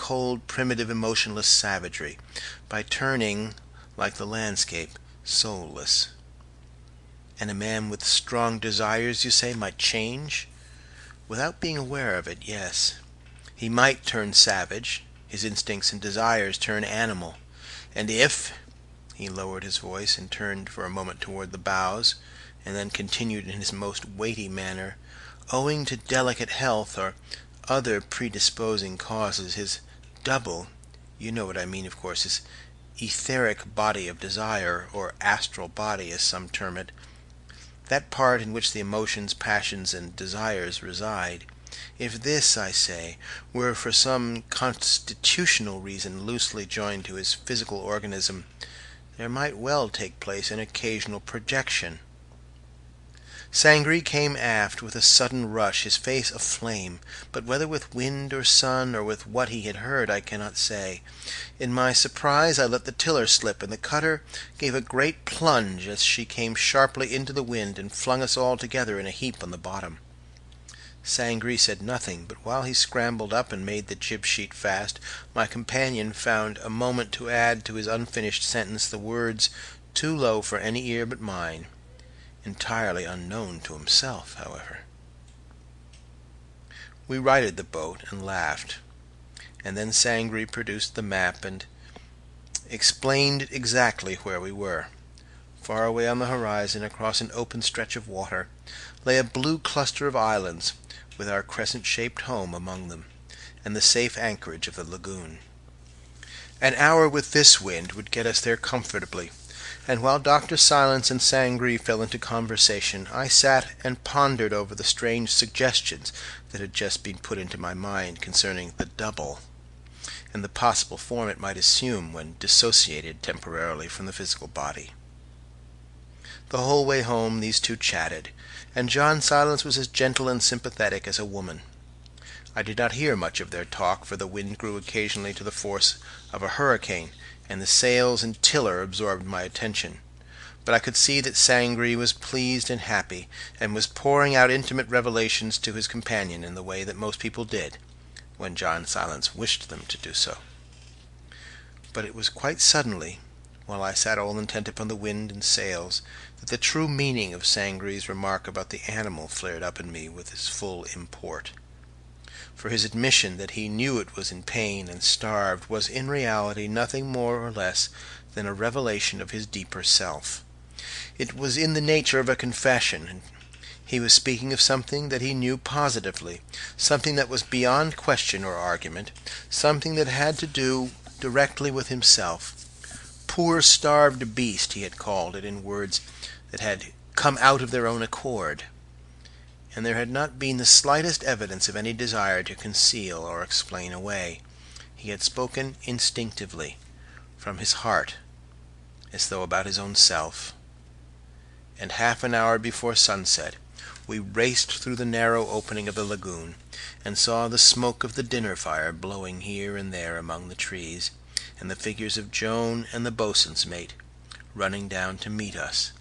cold, primitive, emotionless savagery, by turning, like the landscape, soulless. And a man with strong desires, you say, might change? Without being aware of it, yes. He might turn savage, his instincts and desires turn animal. And if, he lowered his voice and turned for a moment toward the bows, and then continued in his most weighty manner, owing to delicate health or other predisposing causes, his double, you know what I mean, of course, his etheric body of desire, or astral body, as some term it, that part in which the emotions, passions, and desires reside, if this, I say, were for some constitutional reason loosely joined to his physical organism, there might well take place an occasional projection. Sangree came aft with a sudden rush, his face aflame, but whether with wind or sun, or with what he had heard, I cannot say. In my surprise I let the tiller slip, and the cutter gave a great plunge as she came sharply into the wind and flung us all together in a heap on the bottom. Sangree said nothing, but while he scrambled up and made the jib-sheet fast, my companion found a moment to add to his unfinished sentence the words, too low for any ear but mine, entirely unknown to himself, however. We righted the boat and laughed, and then Sangree produced the map and explained exactly where we were. Far away on the horizon, across an open stretch of water, lay a blue cluster of islands, with our crescent-shaped home among them, and the safe anchorage of the lagoon. An hour with this wind would get us there comfortably, and while Dr. Silence and Sangree fell into conversation, I sat and pondered over the strange suggestions that had just been put into my mind concerning the double, and the possible form it might assume when dissociated temporarily from the physical body. The whole way home these two chatted, and John Silence was as gentle and sympathetic as a woman. I did not hear much of their talk, for the wind grew occasionally to the force of a hurricane, and the sails and tiller absorbed my attention. But I could see that Sangree was pleased and happy, and was pouring out intimate revelations to his companion in the way that most people did, when John Silence wished them to do so. But it was quite suddenly, while I sat all intent upon the wind and sails, that the true meaning of Sangree's remark about the animal flared up in me with its full import. For his admission that he knew it was in pain and starved was in reality nothing more or less than a revelation of his deeper self. It was in the nature of a confession, and he was speaking of something that he knew positively, something that was beyond question or argument, something that had to do directly with himself. Poor starved beast, he had called it, in words that had come out of their own accord, and there had not been the slightest evidence of any desire to conceal or explain away. He had spoken instinctively, from his heart, as though about his own self. And half an hour before sunset we raced through the narrow opening of the lagoon, and saw the smoke of the dinner fire blowing here and there among the trees, and the figures of Joan and the boatswain's mate running down to meet us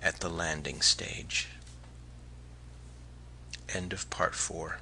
at the landing stage. End of Part 4.